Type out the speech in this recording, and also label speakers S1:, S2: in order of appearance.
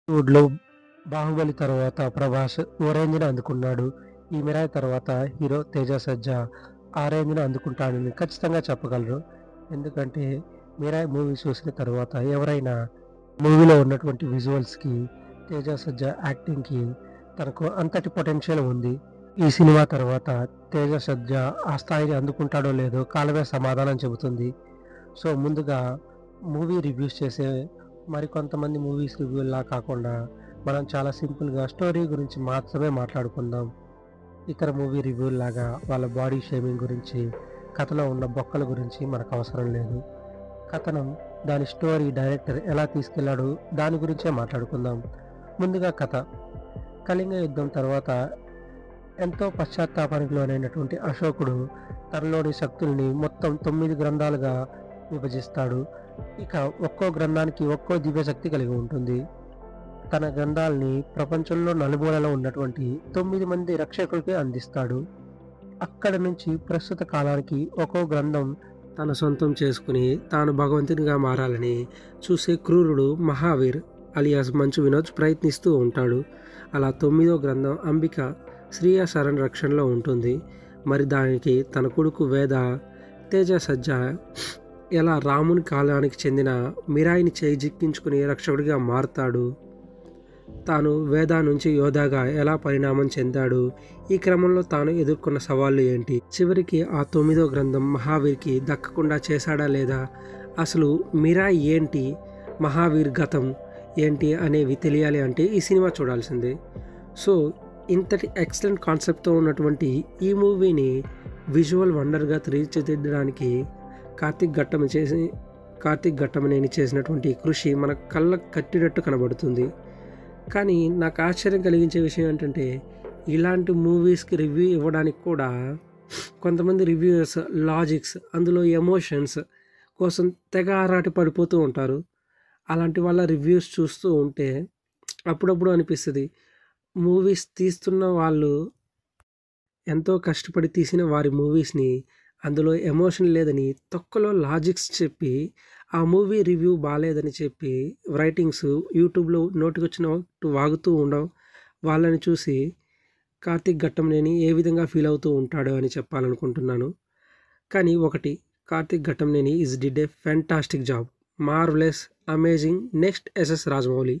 S1: వుడ్‌లో 'బాహుబలి' తర్వాత 'ప్రభాస్' ఓ రేంజ్‌ని అందుకున్నాడు. ఈ 'మిరాయ్' తర్వాత హీరో 'తేజ సజ్జా' ఆ రేంజ్‌ని అందుకుంటాడని ఖచ్చితంగా చెప్పగలరు. ఎందుకంటే 'మిరాయ్' మూవీ చూసిన తర్వాత ఎవరైనా మూవీలో ఉన్నటువంటి విజువల్స్‌కి, 'తేజ సజ్జా' యాక్టింగ్‌కి తనకు అంతటి పొటెన్షియల్ ఉంది. ఈ సినిమా తర్వాత 'తేజ సజ్జా' ఆ స్థాయిని అందుకుంటాడో లేదో కాలమే సమాధానం చెబుతుంది. సో, ముందుగా మూవీ రివ్యూస్ చేసే మరికొంతమంది మూవీస్ రివ్యూలా కాకుండా, మనం చాలా సింపుల్‌గా స్టోరీ గురించి మాత్రమే మాట్లాడుకుందాం. ఇతర మూవీ రివ్యూల్లాగా వాళ్ళ బాడీ షేమింగ్ గురించి, కథలో ఉన్న బొక్కల గురించి మనకవసరం లేదు. కథనం, దాని స్టోరీ డైరెక్టర్ ఎలా తీసుకెళ్లాడో దాని గురించే మాట్లాడుకుందాం. ముందుగా కథ. కళింగ యుద్ధం తర్వాత ఎంతో పశ్చాత్తాపానికి లోనైనటువంటి అశోకుడు తనలోని శక్తుల్ని మొత్తం 9 గ్రంథాలుగా విభజిస్తాడు. ఇక ఒక్కో గ్రంథానికి ఒక్కో దివ్యశక్తి కలిగి ఉంటుంది. తన గ్రంథాల్ని ప్రపంచంలో నలుమూలలా ఉన్నటువంటి 9 మంది రక్షకులకి అందిస్తాడు. అక్కడి నుంచి ప్రస్తుత కాలానికి ఒక్కో గ్రంథం తన సొంతం చేసుకుని తాను భగవంతునిగా మారాలని చూసే క్రూరుడు మహావీర్ అలియాస్ మంచు వినోద్ ప్రయత్నిస్తూ ఉంటాడు. అలా 9వ గ్రంథం అంబిక శ్రీయ శరణ్ రక్షణలో ఉంటుంది. మరి దానికి తన కొడుకు వేద, తేజ సజ్జా ఎలా రాముని కాలానికి చెందిన మిరాయిని చేజిక్కించుకుని రక్షకుడిగా మారతాడు, తాను వేద నుంచి యోధాగా ఎలా పరిణామం చెందాడు, ఈ క్రమంలో తాను ఎదుర్కొన్న సవాళ్లు ఏంటి, చివరికి ఆ 9వ గ్రంథం మహావీర్కి దక్కకుండా చేశాడా లేదా, అసలు మిరాయి ఏంటి, మహావీర్ గతం ఏంటి అనేవి తెలియాలి అంటే ఈ సినిమా చూడాల్సిందే. సో ఇంతటి ఎక్సలెంట్ కాన్సెప్ట్తో ఉన్నటువంటి ఈ మూవీని విజువల్ వండర్గా తీర్చిదిద్దడానికి కార్తీక్ ఘట్టమనేని చేసినటువంటి కృషి మన కళ్ళకు కట్టినట్టు కనబడుతుంది. కానీ నాకు ఆశ్చర్యం కలిగించే విషయం ఏంటంటే, ఇలాంటి మూవీస్కి రివ్యూ ఇవ్వడానికి కూడా కొంతమంది రివ్యూయర్స్ లాజిక్స్, అందులో ఎమోషన్స్ కోసం తెగ ఆరాట పడిపోతూ ఉంటారు. అలాంటి వాళ్ళ రివ్యూస్ చూస్తూ ఉంటే అప్పుడప్పుడు అనిపిస్తుంది, మూవీస్ తీస్తున్న వాళ్ళు ఎంతో కష్టపడి తీసిన వారి మూవీస్ని అందులో ఎమోషన్ లేదని తొక్కలో లాజిక్స్ చెప్పి ఆ మూవీ రివ్యూ బాగాలేదని చెప్పి రైటింగ్స్ యూట్యూబ్లో నోటికొచ్చినట్టు వాగుతూ ఉండవు. వాళ్ళని చూసి కార్తీక్ ఘట్టమనేని ఏ విధంగా ఫీల్ అవుతూ ఉంటాడో అని చెప్పాలనుకుంటున్నాను. కానీ ఒకటి, Karthik Ghattamaneni did a fantastic job, marvellous, amazing, next S S Rajamouli.